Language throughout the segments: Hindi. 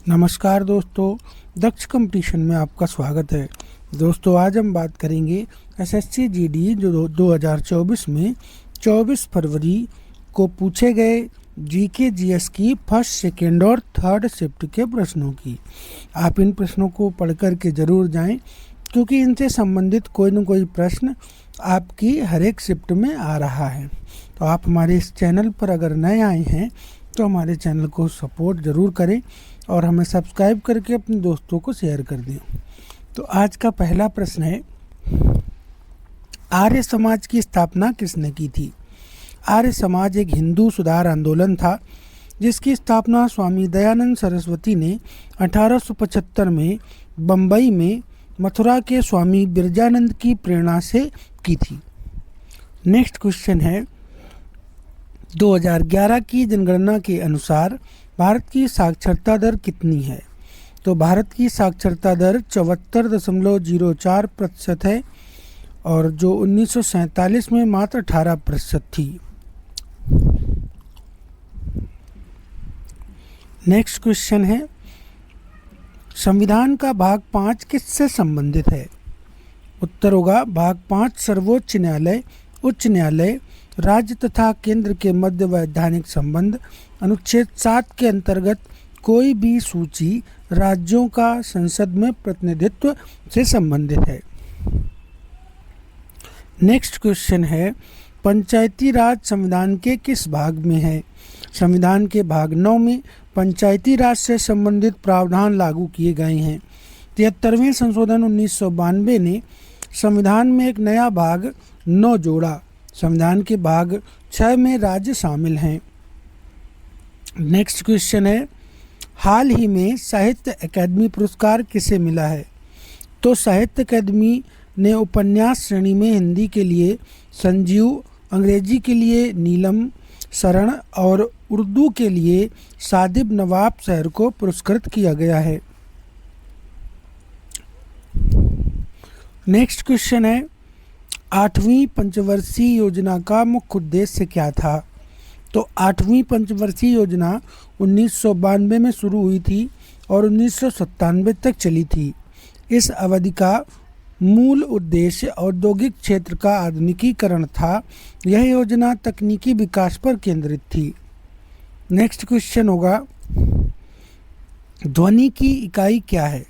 नमस्कार दोस्तों, दक्ष कंपटीशन में आपका स्वागत है। दोस्तों, आज हम बात करेंगे एसएससी जीडी जो 2024 में 24 फरवरी को पूछे गए जीके जीएस की फर्स्ट, सेकेंड और थर्ड शिफ्ट के प्रश्नों की। आप इन प्रश्नों को पढ़ कर के ज़रूर जाएं, क्योंकि इनसे संबंधित कोई न कोई प्रश्न आपकी हर एक शिफ्ट में आ रहा है। तो आप हमारे इस चैनल पर अगर नए आए हैं तो हमारे चैनल को सपोर्ट ज़रूर करें और हमें सब्सक्राइब करके अपने दोस्तों को शेयर कर दें। तो आज का पहला प्रश्न है, आर्य समाज की स्थापना किसने की थी? आर्य समाज एक हिंदू सुधार आंदोलन था जिसकी स्थापना स्वामी दयानंद सरस्वती ने 1875 में बम्बई में मथुरा के स्वामी बिरजानंद की प्रेरणा से की थी। नेक्स्ट क्वेश्चन है, 2011 की जनगणना के अनुसार भारत की साक्षरता दर कितनी है? तो भारत की साक्षरता दर 74.04% है और जो 1947 में मात्र 18% थी। नेक्स्ट क्वेश्चन है, संविधान का भाग 5 किससे संबंधित है? उत्तर होगा भाग 5 सर्वोच्च न्यायालय, उच्च न्यायालय, राज्य तथा केंद्र के मध्य वैधानिक संबंध, अनुच्छेद 7 के अंतर्गत कोई भी सूची राज्यों का संसद में प्रतिनिधित्व से संबंधित है। नेक्स्ट क्वेश्चन है, पंचायती राज संविधान के किस भाग में है? संविधान के भाग 9 में पंचायती राज से संबंधित प्रावधान लागू किए गए हैं। 73वें संशोधन 1992 ने संविधान में एक नया भाग 9 जोड़ा। संविधान के भाग 6 में राज्य शामिल हैं। नेक्स्ट क्वेश्चन है, हाल ही में साहित्य अकादमी पुरस्कार किसे मिला है? तो साहित्य अकादमी ने उपन्यास श्रेणी में हिंदी के लिए संजीव, अंग्रेजी के लिए नीलम शरण और उर्दू के लिए सादिब नवाब शहर को पुरस्कृत किया गया है। नेक्स्ट क्वेश्चन है, 8वीं पंचवर्षीय योजना का मुख्य उद्देश्य क्या था? तो 8वीं पंचवर्षीय योजना 1992 में शुरू हुई थी और 1997 तक चली थी। इस अवधि का मूल उद्देश्य औद्योगिक क्षेत्र का आधुनिकीकरण था। यह योजना तकनीकी विकास पर केंद्रित थी। नेक्स्ट क्वेश्चन होगा, ध्वनि की इकाई क्या है?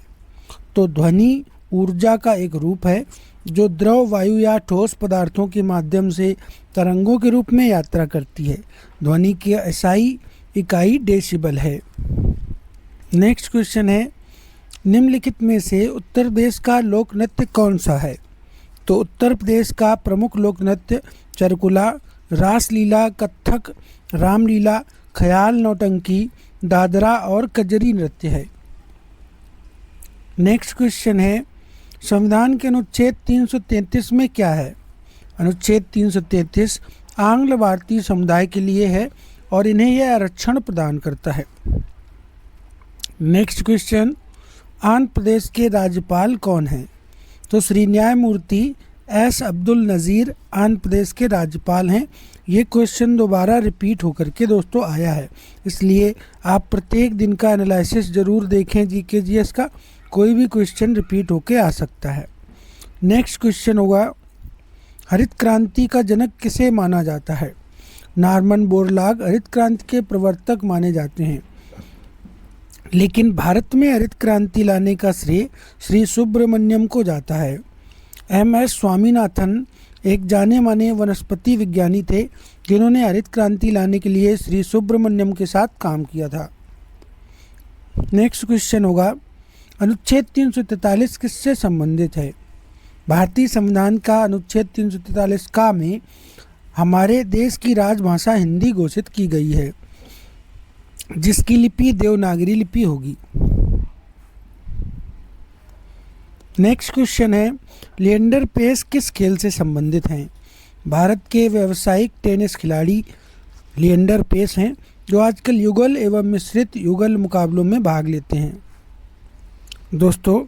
तो ध्वनि ऊर्जा का एक रूप है जो द्रव, वायु या ठोस पदार्थों के माध्यम से तरंगों के रूप में यात्रा करती है। ध्वनि की एसआई इकाई डेसिबल है। नेक्स्ट क्वेश्चन है, निम्नलिखित में से उत्तर प्रदेश का लोक नृत्य कौन सा है? तो उत्तर प्रदेश का प्रमुख लोक नृत्य चरकुला, रासलीला, कथक, रामलीला, ख्याल, नौटंकी, दादरा और कजरी नृत्य है। नेक्स्ट क्वेश्चन है, संविधान के अनुच्छेद 333 में क्या है? अनुच्छेद 333 आंग्ल भारतीय समुदाय के लिए है और इन्हें यह आरक्षण प्रदान करता है। नेक्स्ट क्वेश्चन, आंध्र प्रदेश के राज्यपाल कौन हैं? तो श्री न्यायमूर्ति एस अब्दुल नज़ीर आंध्र प्रदेश के राज्यपाल हैं। ये क्वेश्चन दोबारा रिपीट होकर के दोस्तों आया है, इसलिए आप प्रत्येक दिन का एनालिसिस ज़रूर देखें जीके जीएस का। कोई भी क्वेश्चन रिपीट होके आ सकता है। नेक्स्ट क्वेश्चन होगा, हरित क्रांति का जनक किसे माना जाता है? नॉर्मन बोरलॉग हरित क्रांति के प्रवर्तक माने जाते हैं, लेकिन भारत में हरित क्रांति लाने का श्रेय श्री सुब्रमण्यम को जाता है। एम.एस. स्वामीनाथन एक जाने माने वनस्पति विज्ञानी थे जिन्होंने हरित क्रांति लाने के लिए श्री सुब्रमण्यम के साथ काम किया था। नेक्स्ट क्वेश्चन होगा, अनुच्छेद 343 किससे संबंधित है? भारतीय संविधान का अनुच्छेद 343 का में हमारे देश की राजभाषा हिंदी घोषित की गई है, जिसकी लिपि देवनागरी लिपि होगी। नेक्स्ट क्वेश्चन है, लिएंडर पेस किस खेल से संबंधित हैं? भारत के व्यावसायिक टेनिस खिलाड़ी लिएंडर पेस हैं, जो आजकल युगल एवं मिश्रित युगल मुकाबलों में भाग लेते हैं। दोस्तों,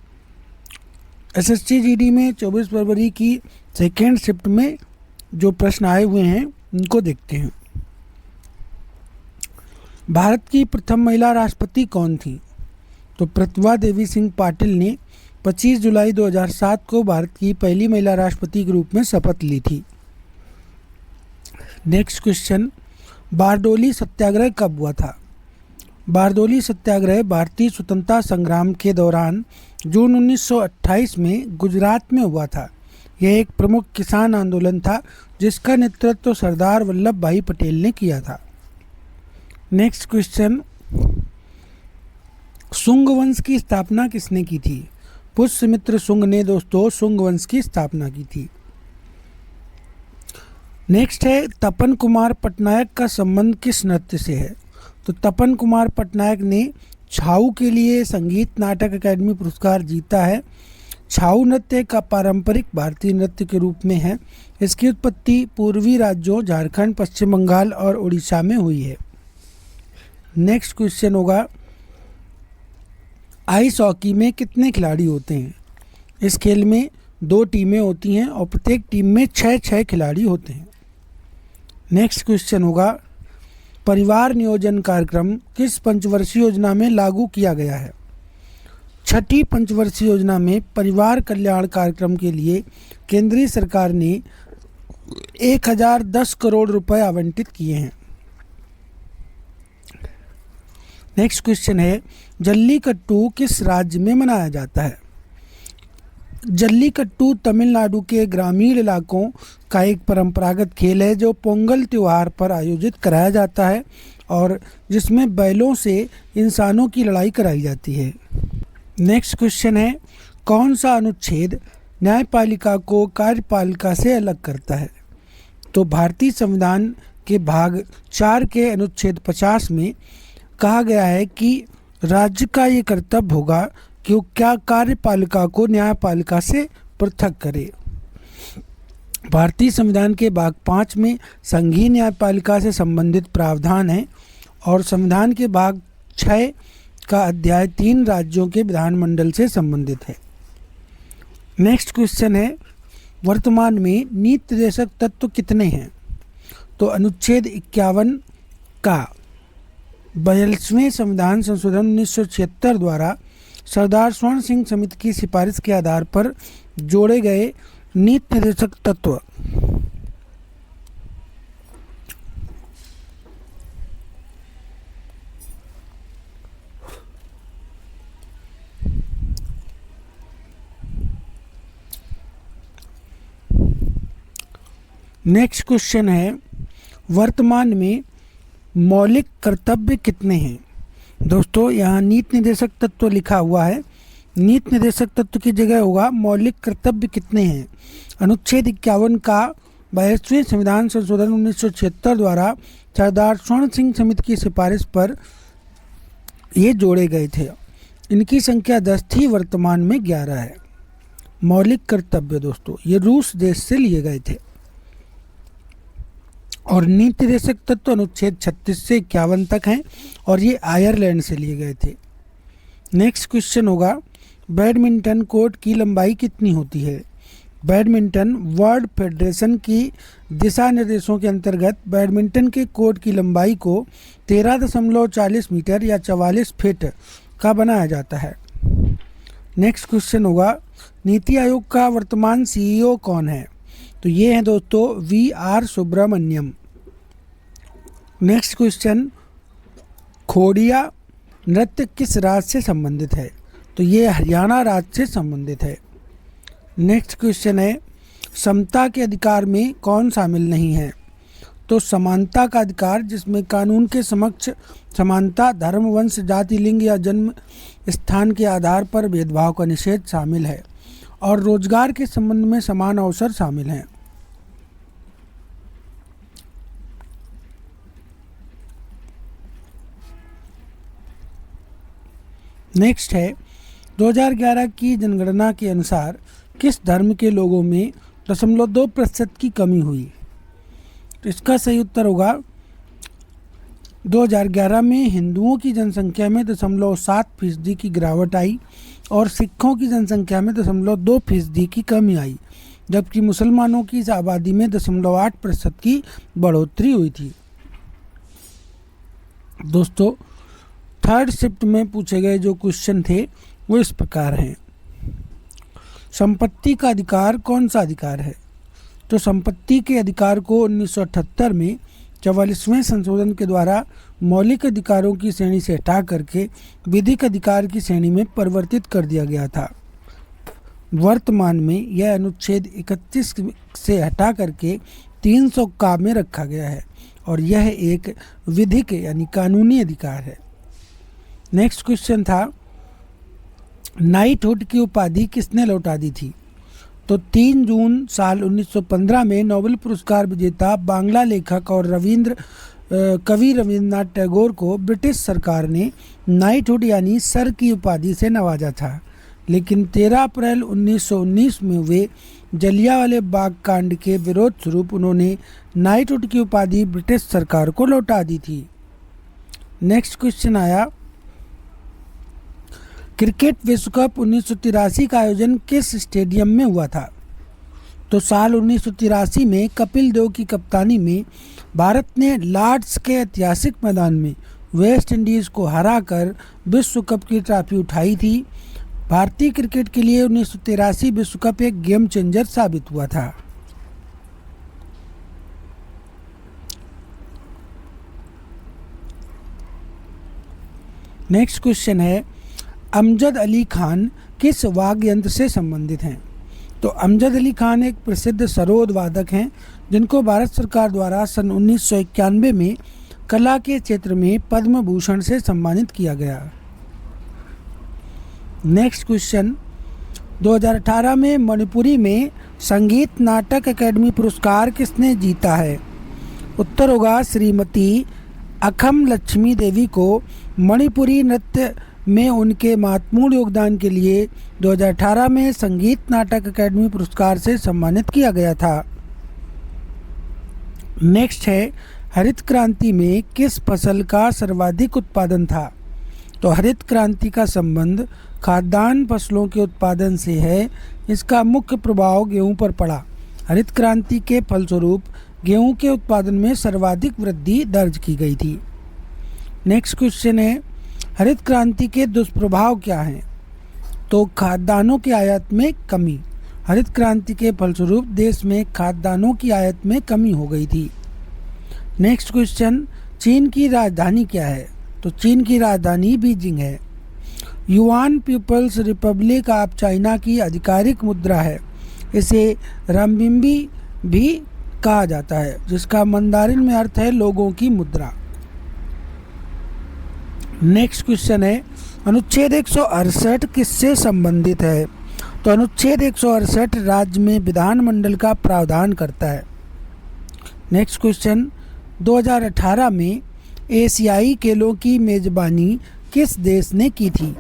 एसएससी जीडी में 24 फरवरी की सेकेंड शिफ्ट में जो प्रश्न आए हुए हैं उनको देखते हैं। भारत की प्रथम महिला राष्ट्रपति कौन थी? तो प्रतिभा देवी सिंह पाटिल ने 25 जुलाई 2007 को भारत की पहली महिला राष्ट्रपति के रूप में शपथ ली थी। नेक्स्ट क्वेश्चन, बारडोली सत्याग्रह कब हुआ था? बारडोली सत्याग्रह भारतीय स्वतंत्रता संग्राम के दौरान जून 1928 में गुजरात में हुआ था। यह एक प्रमुख किसान आंदोलन था जिसका नेतृत्व सरदार वल्लभ भाई पटेल ने किया था। नेक्स्ट क्वेश्चन, शुंग वंश की स्थापना किसने की थी? पुष्यमित्र शुंग ने दोस्तों शुंग वंश की स्थापना की थी। नेक्स्ट है, तपन कुमार पटनायक का संबंध किस नृत्य से है? तो तपन कुमार पटनायक ने छाऊ के लिए संगीत नाटक अकादमी पुरस्कार जीता है। छाऊ नृत्य का पारंपरिक भारतीय नृत्य के रूप में है। इसकी उत्पत्ति पूर्वी राज्यों झारखंड, पश्चिम बंगाल और उड़ीसा में हुई है। नेक्स्ट क्वेश्चन होगा, आइस हॉकी में कितने खिलाड़ी होते हैं? इस खेल में 2 टीमें होती हैं और प्रत्येक टीम में 6 खिलाड़ी होते हैं। नेक्स्ट क्वेश्चन होगा, परिवार नियोजन कार्यक्रम किस पंचवर्षीय योजना में लागू किया गया है? 6ठी पंचवर्षीय योजना में परिवार कल्याण कार्यक्रम के लिए केंद्रीय सरकार ने 1010 करोड़ रुपए आवंटित किए हैं। नेक्स्ट क्वेश्चन है, जल्लीकट्टू किस राज्य में मनाया जाता है? जल्लीकट्टू तमिलनाडु के ग्रामीण इलाकों का एक परंपरागत खेल है जो पोंगल त्यौहार पर आयोजित कराया जाता है और जिसमें बैलों से इंसानों की लड़ाई कराई जाती है। नेक्स्ट क्वेश्चन है, कौन सा अनुच्छेद न्यायपालिका को कार्यपालिका से अलग करता है? तो भारतीय संविधान के भाग 4 के अनुच्छेद 50 में कहा गया है कि राज्य का ये कर्तव्य होगा कि वो क्या कार्यपालिका को न्यायपालिका से पृथक करे। भारतीय संविधान के भाग 5 में संघीय न्यायपालिका से संबंधित प्रावधान है और संविधान के भाग 6 का अध्याय 3 राज्यों के विधानमंडल से संबंधित है। नेक्स्ट क्वेश्चन है, वर्तमान में नीति निर्देशक तत्व कितने हैं? तो अनुच्छेद 51 का 42वें संविधान संशोधन 1976 द्वारा सरदार स्वर्ण सिंह समिति की सिफारिश के आधार पर जोड़े गए नीति निर्देशक तत्व। नेक्स्ट क्वेश्चन है, वर्तमान में मौलिक कर्तव्य कितने हैं? दोस्तों यहाँ नीति निर्देशक तत्व लिखा हुआ है, नीति निर्देशक तत्व की जगह होगा मौलिक कर्तव्य कितने हैं। अनुच्छेद 51 का 42वें संविधान संशोधन 1976 द्वारा सरदार स्वर्ण सिंह समिति की सिफारिश पर ये जोड़े गए थे। इनकी संख्या 10 थी, वर्तमान में 11 है। मौलिक कर्तव्य दोस्तों ये रूस देश से लिए गए थे और नीति निर्देशक तत्व अनुच्छेद 36 से 51 तक हैं और ये आयरलैंड से लिए गए थे। नेक्स्ट क्वेश्चन होगा, बैडमिंटन कोर्ट की लंबाई कितनी होती है? बैडमिंटन वर्ल्ड फेडरेशन की दिशा निर्देशों के अंतर्गत बैडमिंटन के कोर्ट की लंबाई को 13.40 मीटर या 44 फीट का बनाया जाता है। नेक्स्ट क्वेश्चन होगा, नीति आयोग का वर्तमान CEO कौन है? तो ये हैं दोस्तों VR सुब्रमण्यम। नेक्स्ट क्वेश्चन, खोड़िया नृत्य किस राज्य से संबंधित है? तो ये हरियाणा राज्य से संबंधित है। नेक्स्ट क्वेश्चन है, समता के अधिकार में कौन शामिल नहीं है? तो समानता का अधिकार जिसमें कानून के समक्ष समानता, धर्म, वंश, जाति, लिंग या जन्म स्थान के आधार पर भेदभाव का निषेध शामिल है और रोजगार के संबंध में समान अवसर शामिल हैं। नेक्स्ट है, 2011 की जनगणना के अनुसार किस धर्म के लोगों में 0.2% की कमी हुई? तो इसका सही उत्तर होगा 2011 में हिंदुओं की जनसंख्या में 0.7% की गिरावट आई और सिखों की जनसंख्या में 0.2% की कमी आई, जबकि मुसलमानों की इस आबादी में 0.8% की बढ़ोतरी हुई थी। दोस्तों थर्ड शिफ्ट में पूछे गए जो क्वेश्चन थे वो इस प्रकार हैं। संपत्ति का अधिकार कौन सा अधिकार है? तो संपत्ति के अधिकार को 1978 में 44वें संशोधन के द्वारा मौलिक अधिकारों की श्रेणी से हटा करके विधिक अधिकार की श्रेणी में परिवर्तित कर दिया गया था। वर्तमान में यह अनुच्छेद 31 से हटा करके 300 का में रखा गया है और यह एक विधिक यानी कानूनी अधिकार है। नेक्स्ट क्वेश्चन था, नाइटहुड की उपाधि किसने लौटा दी थी? तो 3 जून साल 1915 में नोबेल पुरस्कार विजेता बांग्ला लेखक और कवि रविंद्रनाथ टैगोर को ब्रिटिश सरकार ने नाइटहुड यानी सर की उपाधि से नवाजा था, लेकिन 13 अप्रैल 1919 में हुए जलियांवाला बाग कांड के विरोध स्वरूप उन्होंने नाइटहुड की उपाधि ब्रिटिश सरकार को लौटा दी थी। नेक्स्ट क्वेश्चन आया, क्रिकेट विश्व कप 1983 का आयोजन किस स्टेडियम में हुआ था? तो साल 1983 में कपिल देव की कप्तानी में भारत ने लॉर्ड्स के ऐतिहासिक मैदान में वेस्ट इंडीज़ को हराकर विश्व कप की ट्रॉफी उठाई थी। भारतीय क्रिकेट के लिए 1983 विश्व कप एक गेम चेंजर साबित हुआ था। नेक्स्ट क्वेश्चन है, अमजद अली खान किस वाद्य यंत्र से संबंधित हैं? तो अमजद अली खान एक प्रसिद्ध सरोद वादक हैं जिनको भारत सरकार द्वारा सन 1991 में कला के क्षेत्र में पद्म भूषण से सम्मानित किया गया। नेक्स्ट क्वेश्चन, 2018 में मणिपुरी में संगीत नाटक अकेडमी पुरस्कार किसने जीता है? उत्तर होगा श्रीमती अखम लक्ष्मी देवी को मणिपुरी नृत्य में उनके महत्वपूर्ण योगदान के लिए 2018 में संगीत नाटक अकेडमी पुरस्कार से सम्मानित किया गया था। नेक्स्ट है, हरित क्रांति में किस फसल का सर्वाधिक उत्पादन था? तो हरित क्रांति का संबंध खाद्यान्न फसलों के उत्पादन से है। इसका मुख्य प्रभाव गेहूं पर पड़ा। हरित क्रांति के फलस्वरूप गेहूं के उत्पादन में सर्वाधिक वृद्धि दर्ज की गई थी। नेक्स्ट क्वेश्चन है, हरित क्रांति के दुष्प्रभाव क्या हैं? तो खाद्यान्नों की आयात में कमी। हरित क्रांति के फलस्वरूप देश में खाद्यान्नों की आयात में कमी हो गई थी। नेक्स्ट क्वेश्चन, चीन की राजधानी क्या है? तो चीन की राजधानी बीजिंग है। Yuan People's Republic of China की आधिकारिक मुद्रा है। इसे रंबिंबी भी कहा जाता है, जिसका मंदारिन में अर्थ है लोगों की मुद्रा। नेक्स्ट क्वेश्चन है, अनुच्छेद 168 किससे संबंधित है? तो अनुच्छेद 168 राज्य में विधानमंडल का प्रावधान करता है। नेक्स्ट क्वेश्चन, 2018 में एशियाई खेलों की मेजबानी किस देश ने की थी?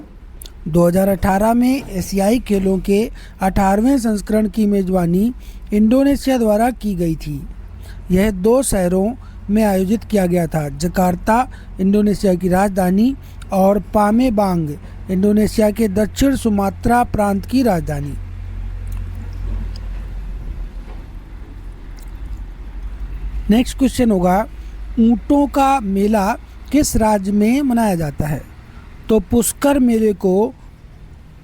2018 में एशियाई खेलों के 18वें संस्करण की मेजबानी इंडोनेशिया द्वारा की गई थी। यह 2 शहरों में आयोजित किया गया था, जकार्ता इंडोनेशिया की राजधानी और पामेबांग इंडोनेशिया के दक्षिण सुमात्रा प्रांत की राजधानी। नेक्स्ट क्वेश्चन होगा, ऊंटों का मेला किस राज्य में मनाया जाता है? तो पुष्कर मेले को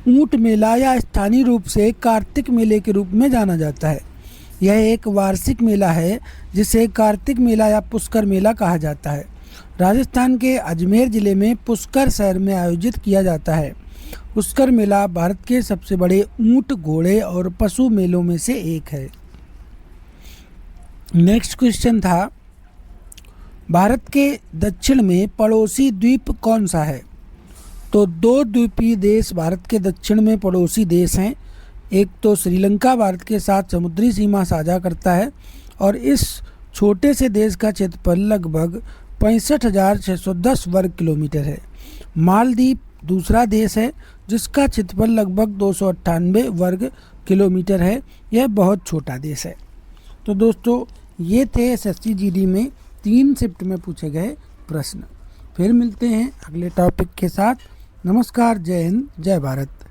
ऊंट मेला या स्थानीय रूप से कार्तिक मेले के रूप में जाना जाता है। यह एक वार्षिक मेला है जिसे कार्तिक मेला या पुष्कर मेला कहा जाता है। राजस्थान के अजमेर ज़िले में पुष्कर शहर में आयोजित किया जाता है। पुष्कर मेला भारत के सबसे बड़े ऊंट, घोड़े और पशु मेलों में से एक है। नेक्स्ट क्वेश्चन था, भारत के दक्षिण में पड़ोसी द्वीप कौन सा है? तो 2 द्वीपीय देश भारत के दक्षिण में पड़ोसी देश हैं। एक तो श्रीलंका भारत के साथ समुद्री सीमा साझा करता है और इस छोटे से देश का क्षेत्रफल लगभग 65,610 वर्ग किलोमीटर है। मालदीव दूसरा देश है जिसका क्षेत्रफल लगभग 298 वर्ग किलोमीटर है। यह बहुत छोटा देश है। तो दोस्तों, ये थे एसएससी जीडी में 3 शिफ्ट में पूछे गए प्रश्न। फिर मिलते हैं अगले टॉपिक के साथ। नमस्कार, जय हिंद, जय भारत।